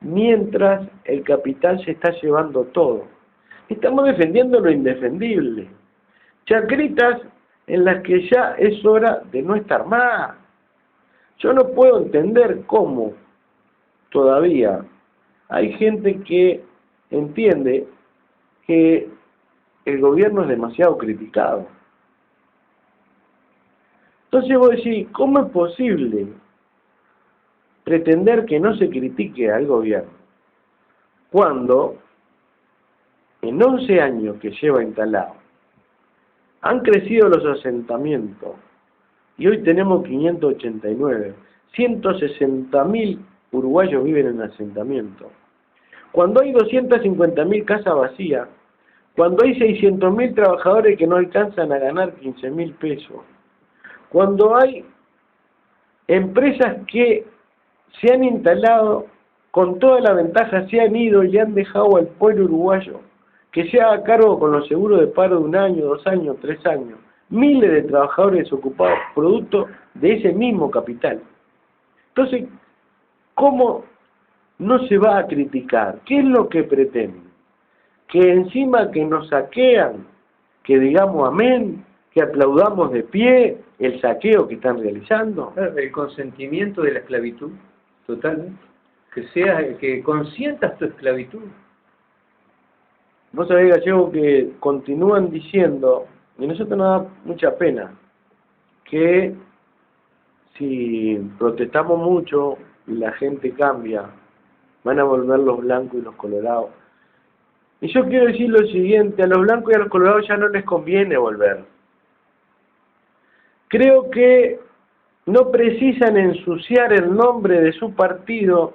mientras el capital se está llevando todo. Estamos defendiendo lo indefendible. Chacritas en las que ya es hora de no estar más. Yo no puedo entender cómo todavía hay gente que entiende que el gobierno es demasiado criticado. Entonces vos decís, ¿cómo es posible pretender que no se critique al gobierno cuando en 11 años que lleva instalado han crecido los asentamientos y hoy tenemos 589, 160.000 uruguayos viven en asentamientos? Cuando hay 250.000 casas vacías, cuando hay 600.000 trabajadores que no alcanzan a ganar 15.000 pesos, cuando hay empresas que se han instalado con toda la ventaja, se han ido y han dejado al pueblo uruguayo que se haga cargo con los seguros de paro de 1 año, 2 años, 3 años, miles de trabajadores desocupados, producto de ese mismo capital. Entonces, ¿cómo no se va a criticar? ¿Qué es lo que pretenden? Que encima que nos saquean, que digamos amén, que aplaudamos de pie el saqueo que están realizando. El consentimiento de la esclavitud, totalmente. Que consientas tu esclavitud. Vos sabés, Gallego, que continúan diciendo, y a nosotros nos da mucha pena, que si protestamos mucho y la gente cambia, van a volver los blancos y los colorados. Y yo quiero decir lo siguiente, a los blancos y a los colorados ya no les conviene volver. Creo que no precisan ensuciar el nombre de su partido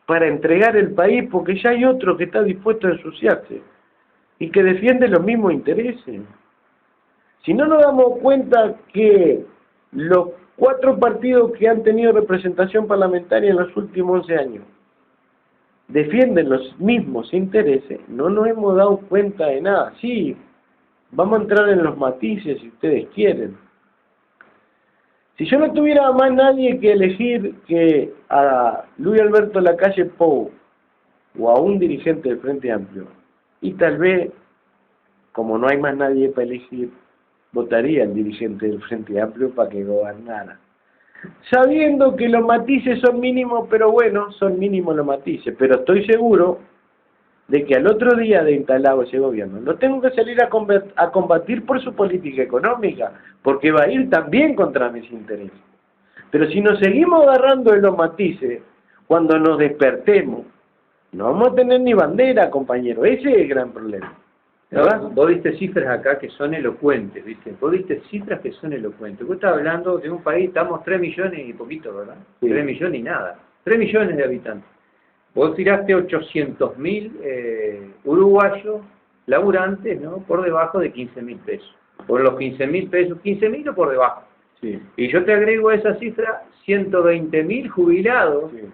para entregar el país, porque ya hay otro que está dispuesto a ensuciarse y que defiende los mismos intereses. Si no nos damos cuenta que los 4 partidos que han tenido representación parlamentaria en los últimos 11 años defienden los mismos intereses, no nos hemos dado cuenta de nada. Sí, vamos a entrar en los matices si ustedes quieren. Si yo no tuviera más nadie que elegir que a Luis Alberto Lacalle Pou o a un dirigente del Frente Amplio, y tal vez, como no hay más nadie para elegir, votaría al dirigente del Frente Amplio para que gobernara. Sabiendo que los matices son mínimos, pero bueno, son mínimos los matices, pero estoy seguro de que al otro día de instalado ese gobierno, no tengo que salir a combatir por su política económica, porque va a ir también contra mis intereses. Pero si nos seguimos agarrando en los matices, cuando nos despertemos, no vamos a tener ni bandera, compañero. Ese es el gran problema. ¿Verdad? Vos viste cifras acá que son elocuentes, ¿viste? Vos viste cifras que son elocuentes. Vos estás hablando de un país, estamos 3 millones y poquito, ¿verdad? Sí. 3 millones y nada. 3 millones de habitantes. Vos tiraste 800.000 uruguayos laburantes, ¿no? Por debajo de 15.000 pesos. por los 15.000 pesos, 15.000 o por debajo. Sí, Y yo te agrego a esa cifra 120.000 jubilados sí,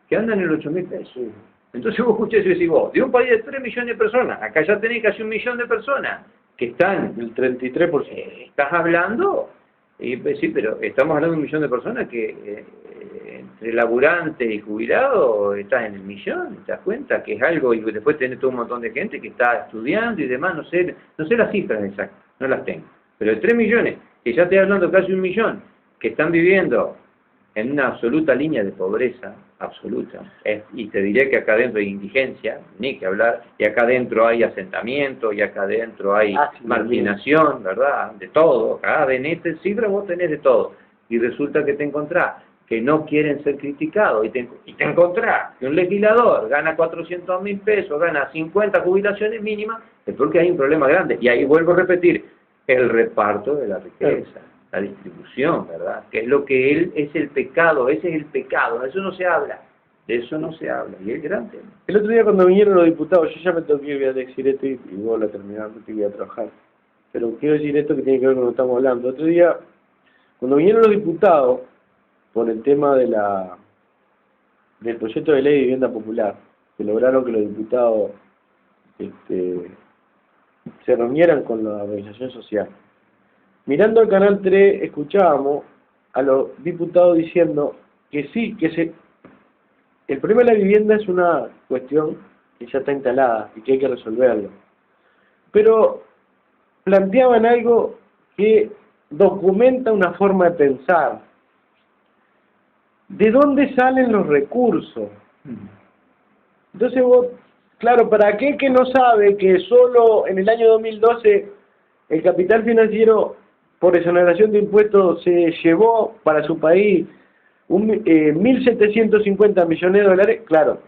que andan en 8.000 pesos. sí. Entonces vos escuchás y decís vos, de un país de 3 millones de personas, acá ya tenés casi 1 millón de personas que están, El 33%. estás hablando, y pues, sí, pero estamos hablando de 1 millón de personas que entre laburante y jubilado estás en el millón, ¿te das cuenta? Que es algo, y después tenés todo un montón de gente que está estudiando y demás, no sé las cifras exactas, no las tengo, pero de 3 millones, que ya estoy hablando casi 1 millón, que están viviendo en una absoluta línea de pobreza, absoluta, y te diré que acá adentro hay indigencia, ni que hablar, y acá adentro hay asentamiento, y acá adentro hay marginación, ¿verdad? De todo, acá en este cifra vos tenés de todo, y resulta que te encontrás que no quieren ser criticados, y te encontrás que un legislador gana 400.000 pesos, gana 50 jubilaciones mínimas, es porque hay un problema grande, y ahí vuelvo a repetir, el reparto de la riqueza. La distribución, ¿verdad? Que es lo que él es el pecado, ese es el pecado, de eso no se habla, y es gran tema. El otro día cuando vinieron los diputados, yo ya me tengo que ir, voy a decir esto y vos lo terminás, porque voy a trabajar. Pero quiero decir esto que tiene que ver con lo que estamos hablando. El otro día, cuando vinieron los diputados, por el tema de del proyecto de ley de vivienda popular, que lograron que los diputados se reunieran con la organización social. Mirando el Canal 3, escuchábamos a los diputados diciendo que sí, el problema de la vivienda es una cuestión que ya está instalada y que hay que resolverlo. Pero planteaban algo que documenta una forma de pensar. ¿De dónde salen los recursos? Entonces vos, claro, para aquel que no sabe que solo en el año 2012 el capital financiero por exoneración de impuestos se llevó para su país 1.750 millones de dólares, claro,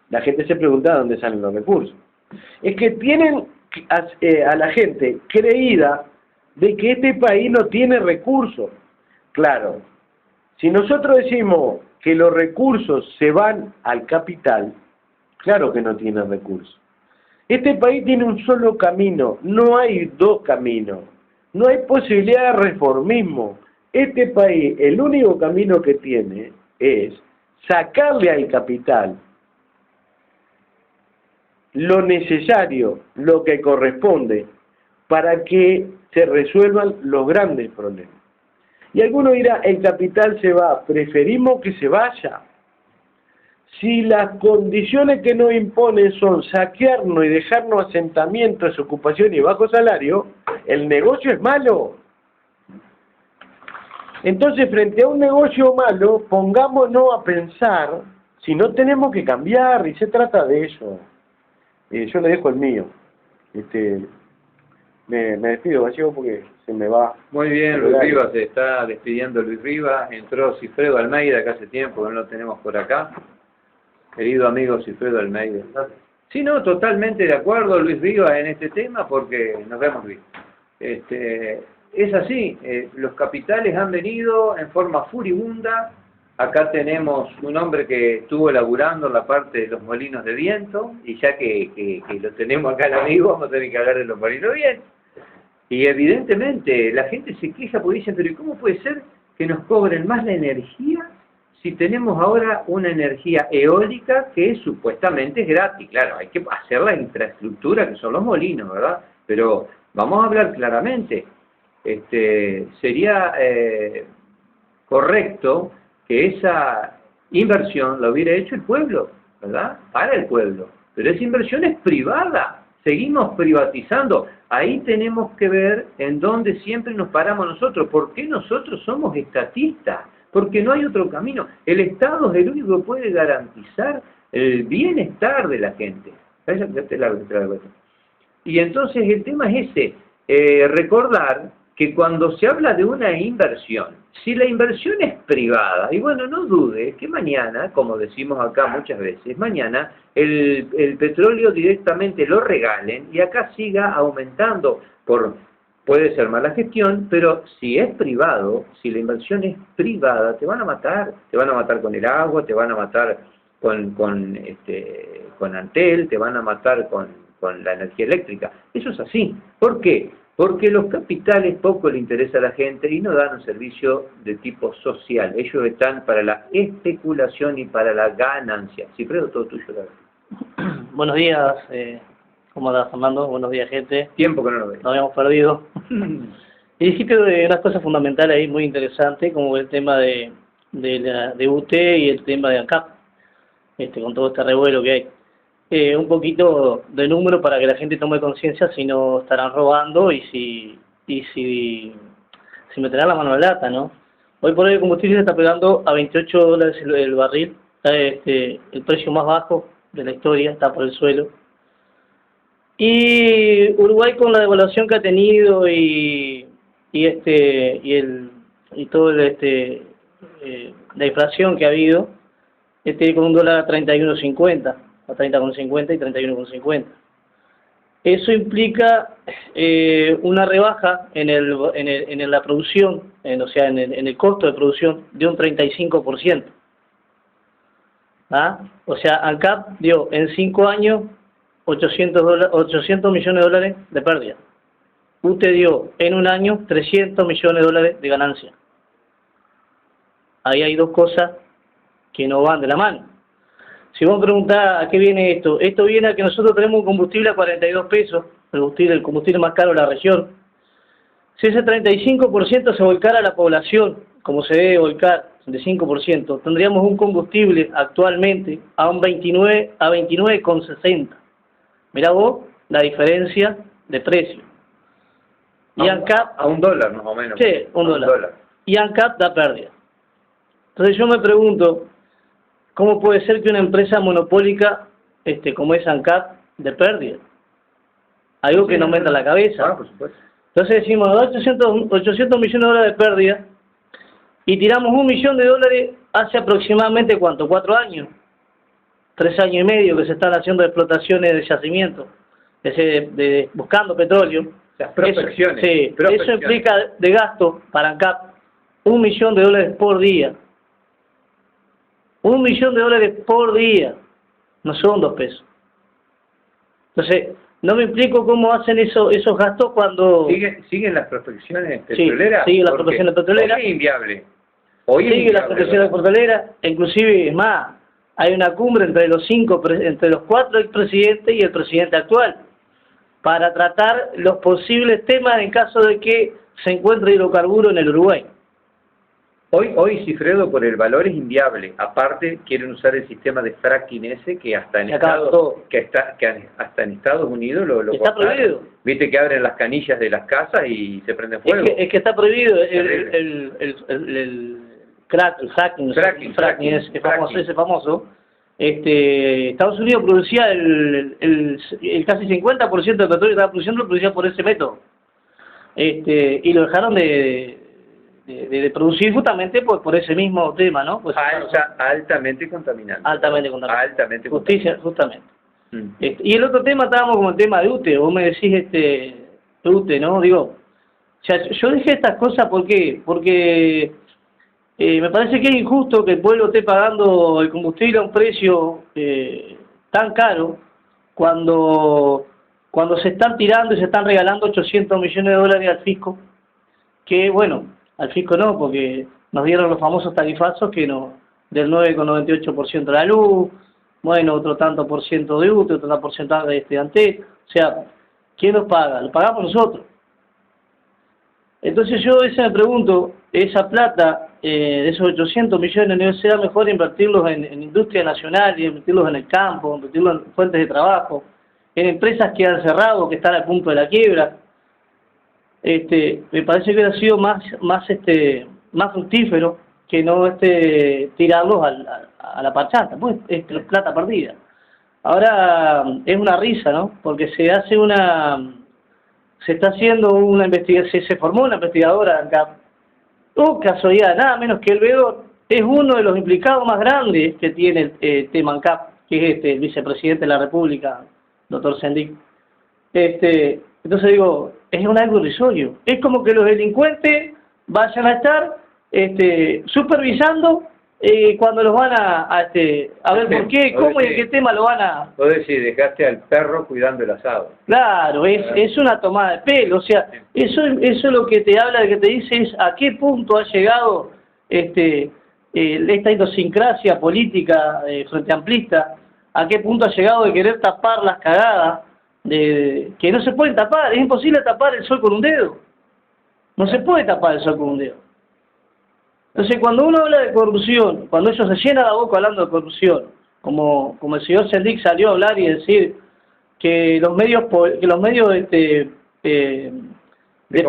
la gente se pregunta de dónde salen los recursos. Es que tienen a la gente creída de que este país no tiene recursos. Claro, si nosotros decimos que los recursos se van al capital, claro que no tiene recursos. Este país tiene un solo camino, no hay dos caminos. No hay posibilidad de reformismo. Este país, el único camino que tiene es sacarle al capital lo necesario, lo que corresponde, para que se resuelvan los grandes problemas. Y alguno dirá, el capital se va, preferimos que se vaya. Si las condiciones que nos imponen son saquearnos y dejarnos asentamientos, desocupación y bajo salario, el negocio es malo. Entonces, frente a un negocio malo, pongámonos a pensar si no tenemos que cambiar, y se trata de eso. Yo le dejo el mío. Me despido, Gallego, porque se me va. Muy bien, Luis Rivas, se está despidiendo Luis Rivas, entró Cifredo Almeida, que hace tiempo que no lo tenemos por acá. Querido amigo Cifredo Almeida. Sí, no, totalmente de acuerdo, Luis Rivas, en este tema, porque nos vemos bien. Es así, los capitales han venido en forma furibunda. Acá tenemos un hombre que estuvo elaborando la parte de los molinos de viento, y ya que lo tenemos acá el amigo, vamos a tener que hablar de los molinos de viento. Y evidentemente la gente se queja porque dicen, pero ¿y cómo puede ser que nos cobren más la energía si tenemos ahora una energía eólica que supuestamente es gratis? Claro, hay que hacer la infraestructura que son los molinos, ¿verdad? Pero vamos a hablar claramente. Sería correcto que esa inversión la hubiera hecho el pueblo, ¿verdad? Para el pueblo. Pero esa inversión es privada. Seguimos privatizando. Ahí tenemos que ver en dónde siempre nos paramos nosotros. ¿Por qué nosotros somos estatistas? Porque no hay otro camino. El Estado es el único que puede garantizar el bienestar de la gente. Y entonces el tema es ese. Recordar que cuando se habla de una inversión, si la inversión es privada, y bueno, no dude que mañana, como decimos acá muchas veces, mañana el petróleo directamente lo regalen y acá siga aumentando puede ser mala gestión, pero si es privado, si la inversión es privada, te van a matar con el agua, te van a matar con Antel, te van a matar con la energía eléctrica. Eso es así. ¿Por qué? Porque los capitales poco le interesa a la gente y no dan un servicio de tipo social. Ellos están para la especulación y para la ganancia. Cifredo, todo tuyo. Buenos días, ¿cómo andas, Fernando? Buenos días, gente. Tiempo que no lo veo. Nos habíamos perdido. Y dijiste de unas cosas fundamentales ahí muy interesantes, como el tema de UT y el tema de ANCAP, con todo este revuelo que hay. Un poquito de número para que la gente tome conciencia si no estarán robando y si meterán la mano a la lata, ¿no? Hoy por hoy el combustible se está pegando a $28 el barril, el precio más bajo de la historia, está por el suelo. Y Uruguay, con la devaluación que ha tenido y todo la inflación que ha habido, con un dólar a 31.50, a 30.50 y 31.50. Eso implica una rebaja en la producción, o sea, en el costo de producción de un 35%. ¿Ah? O sea, ANCAP dio en 5 años 800 millones de dólares de pérdida. Usted dio en un año 300 millones de dólares de ganancia. Ahí hay dos cosas que no van de la mano. Si vos me preguntás a qué viene esto, esto viene a que nosotros tenemos un combustible a 42 pesos, el combustible más caro de la región. Si ese 35% se volcara a la población, como se debe volcar, de 5%, tendríamos un combustible actualmente a un 29,60. Mirá vos la diferencia de precio. Y ANCAP, a $1 más o menos. Sí, $1. Y ANCAP da pérdida. Entonces yo me pregunto, ¿cómo puede ser que una empresa monopólica como es ANCAP de pérdida? Algo que no me entra a la cabeza. Por supuesto. Entonces decimos 800 millones de dólares de pérdida y tiramos $1 millón hace aproximadamente ¿cuánto? 4 años. 3 años y medio que se están haciendo explotaciones de yacimientos, buscando petróleo. Las prospecciones. Eso implica de gasto para ANCAP $1 millón por día. $1 millón por día. No son 2 pesos. Entonces, no me explico cómo hacen esos gastos cuando... ¿Siguen las prospecciones petroleras? Sí, siguen las prospecciones petroleras. Hoy es inviable. Sigue las prospecciones petroleras. Inclusive, es más, hay una cumbre entre los 4 expresidentes y el presidente actual para tratar los posibles temas en caso de que se encuentre hidrocarburo en el Uruguay. Hoy Cifredo, por el valor es inviable. Aparte, quieren usar el sistema de fracking ese que hasta en Estados Unidos lo está prohibido. Viste que abren las canillas de las casas y se prende fuego. Es que está prohibido el fracking ese famoso. Estados Unidos producía el casi 50% del petróleo que estaba produciendo, lo producía por ese método. Y lo dejaron de producir justamente por ese mismo tema, ¿no? Pues altamente contaminante. Altamente contaminante. Justicia, justamente. Y el otro tema, estábamos como el tema de UTE. Vos me decís UTE, ¿no? Digo, o sea, yo dije estas cosas porque me parece que es injusto que el pueblo esté pagando el combustible a un precio tan caro cuando se están tirando y se están regalando 800 millones de dólares al fisco, que bueno, al fisco no, porque nos dieron los famosos tarifazos que no, del 9,98% de la luz, bueno, otro tanto por ciento de UTE, otro tanto por ciento de ANTET, o sea, ¿quién nos paga? Lo pagamos nosotros. Entonces yo me pregunto, esa plata, de esos 800 millones, ¿no será mejor invertirlos en industria nacional, y invertirlos en el campo, invertirlos en fuentes de trabajo, en empresas que han cerrado, que están al punto de la quiebra? Me parece que hubiera sido más fructífero que no tirarlos a la parchata, pues es plata perdida. Ahora es una risa, ¿no? Porque se está haciendo una investigación, se formó una investigadora acá. Casualidad, nada menos que el veedor es uno de los implicados más grandes que tiene el tema ANCAP, que es el vicepresidente de la República, doctor Sendik. Entonces digo, es un algo irrisorio. Es como que los delincuentes vayan a estar supervisando cuando los van a ver por qué, cómo y en qué tema lo van a... Vos decís, dejaste al perro cuidando el asado. Claro, es una tomada de pelo, o sea, eso lo que te habla, que te dice es a qué punto ha llegado esta idiosincrasia política frente amplista, a qué punto ha llegado de querer tapar las cagadas, que no se pueden tapar, es imposible tapar el sol con un dedo, no se puede tapar el sol con un dedo. Entonces, cuando uno habla de corrupción, cuando ellos se llenan la boca hablando de corrupción, como el señor Sendik salió a hablar y decir que los medios de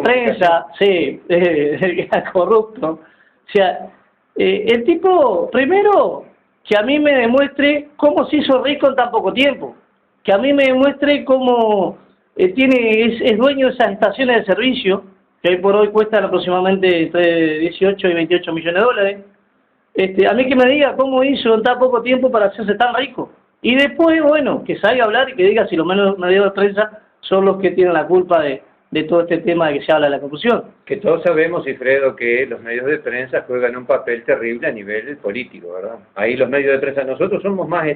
prensa, sí, era corrupto, o sea, el tipo, primero, que a mí me demuestre cómo se hizo rico en tan poco tiempo, que a mí me demuestre cómo es dueño de esas estaciones de servicio, que hoy por hoy cuestan aproximadamente entre 18 y 28 millones de dólares. A mí que me diga cómo hizo en tan poco tiempo para hacerse tan rico. Y después, bueno, que salga a hablar y que diga si los medios de prensa son los que tienen la culpa de todo este tema de que se habla de la corrupción. Que todos sabemos, Cifredo, que los medios de prensa juegan un papel terrible a nivel político, ¿verdad? Ahí los medios de prensa, nosotros somos más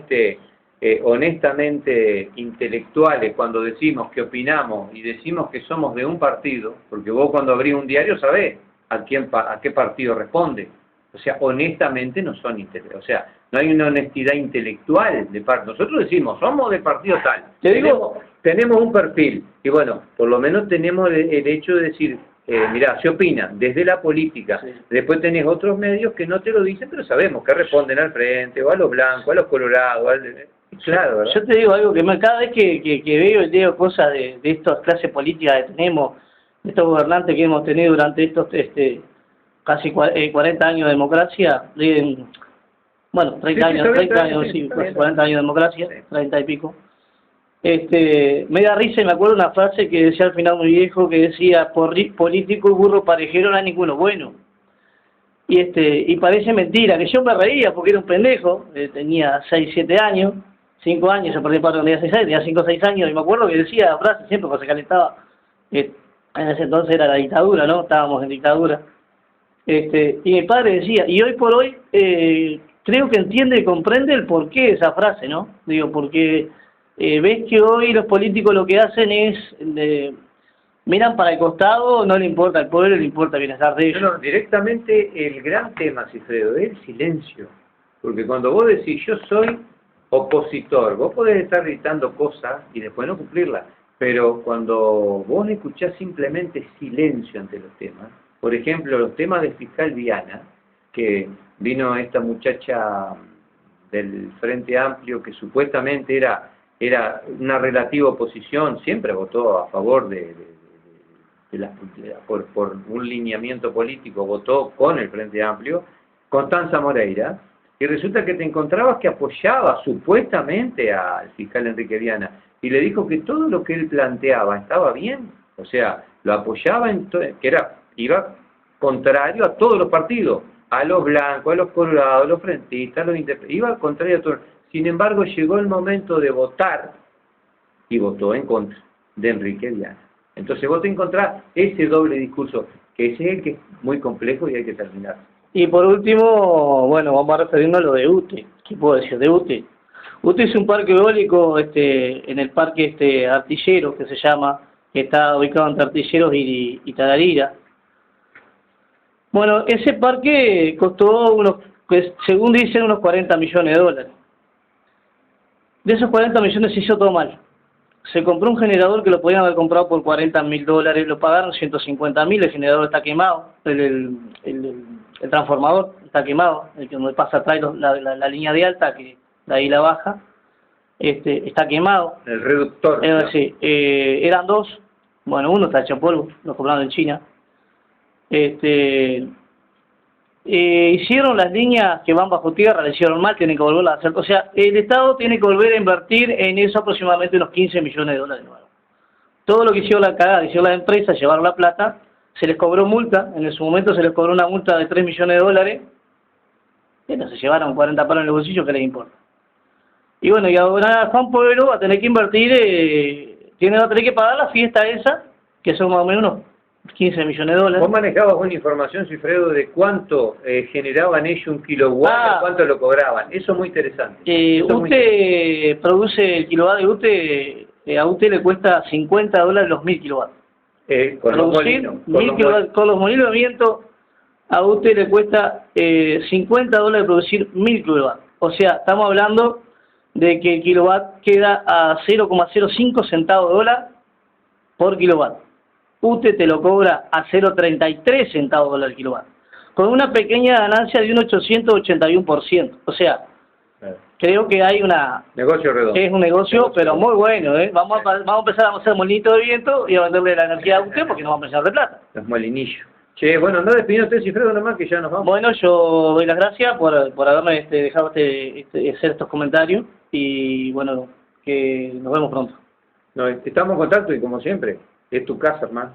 honestamente intelectuales cuando decimos que opinamos y decimos que somos de un partido, porque vos cuando abrís un diario sabés a qué partido responde. O sea, honestamente no son intelectuales. O sea, no hay una honestidad intelectual de parte. Nosotros decimos, somos de partido tal. Tenemos un perfil. Y bueno, por lo menos tenemos el hecho de decir, mirá, se opina desde la política. Sí. Después tenés otros medios que no te lo dicen, pero sabemos que responden al frente, o a los blancos, a los colorados, claro, ¿verdad? Yo te digo algo, que cada vez que veo y leo cosas de estas clases políticas que tenemos, de estos gobernantes que hemos tenido durante estos casi 40 años de democracia, bueno, 30 años, sí, 40 años de democracia, 30 y pico, me da risa y me acuerdo una frase que decía al final muy viejo, que decía, político y burro parejero no hay ninguno bueno. Y parece mentira, que yo me reía porque era un pendejo, tenía 6, 7 años, 5 años, yo perdí cuando tenía 6 años, tenía 5 o 6 años, y me acuerdo que decía la frase siempre cuando se calentaba, en ese entonces era la dictadura, ¿no? Estábamos en dictadura. Y mi padre decía, y hoy por hoy creo que entiende y comprende el porqué de esa frase, ¿no? Digo, porque ves que hoy los políticos lo que hacen es, miran para el costado, no le importa el pueblo, le importa el bienestar de ellos. No, directamente el gran tema, Cifredo, es el silencio. Porque cuando vos decís, yo soy opositor, vos podés estar gritando cosas y después no cumplirlas, pero cuando vos escuchás simplemente silencio ante los temas, por ejemplo, los temas del fiscal Viana, que vino esta muchacha del Frente Amplio que supuestamente era una relativa oposición, siempre votó a favor por un lineamiento político, votó con el Frente Amplio, Constanza Moreira, y resulta que te encontrabas que apoyaba supuestamente al fiscal Enrique Viana, y le dijo que todo lo que él planteaba estaba bien, o sea, lo apoyaba, iba contrario a todos los partidos, a los blancos, a los colorados, a los frentistas, a los independientes, iba contrario a todos. Sin embargo, llegó el momento de votar, y votó en contra de Enrique Viana. Entonces vos te encontrás ese doble discurso, que ese es el que es muy complejo y hay que terminar. Y por último, bueno, vamos a referirnos a lo de UTE. ¿Qué puedo decir de UTE? UTE es un parque eólico en el parque Artilleros, que se llama, que está ubicado entre Artilleros y Tararira. Bueno, ese parque costó según dicen, unos 40 millones de dólares. De esos 40 millones se hizo todo mal. Se compró un generador que lo podían haber comprado por 40.000 dólares, lo pagaron 150.000, el generador está quemado, el transformador está quemado, el que donde pasa atrás la línea de alta, que de ahí la baja, está quemado. El reductor. Sí, eran dos, bueno, uno está hecho polvo, lo compraron en China. Hicieron las líneas que van bajo tierra, le hicieron mal, tienen que volverlas a hacer. O sea, el Estado tiene que volver a invertir en eso aproximadamente unos 15 millones de dólares. Todo lo que hicieron la cagada, hicieron las empresas, llevaron la plata, se les cobró multa, en su momento se les cobró una multa de 3 millones de dólares, bueno, se llevaron 40 palos en el bolsillo, ¿qué les importa? Y bueno, y ahora Juan Pueblo va a tener que invertir, va a tener que pagar la fiesta esa, que son más o menos unos 15 millones de dólares. Vos manejabas una información, Cifredo, de cuánto generaban ellos un kilowatt, cuánto lo cobraban. Eso es muy interesante. UTE produce el kilowatt de UTE, a UTE le cuesta $50 los 1000 kilowatts. Con los molinos. Con los molinos de viento, a UTE le cuesta $50 producir 1000 kilowatts. O sea, estamos hablando de que el kilowatt queda a 0,05 centavos de dólar por kilowatt. UTE te lo cobra a 0,33 centavos de dólar el kilowatt, con una pequeña ganancia de un 881%. O sea, creo que hay una... Negocio redondo. Es un negocio, pero muy bueno, ¿eh? Vamos a empezar a hacer molinitos de viento y a venderle la energía a UTE porque no vamos a empezar de plata. Los molinillos. Che, bueno, no despidiendo usted, Cifredo, nomás que ya nos vamos. Bueno, yo doy las gracias por haberme dejado hacer estos comentarios y bueno, que nos vemos pronto. No, estamos en contacto y como siempre, es tu casa, hermano.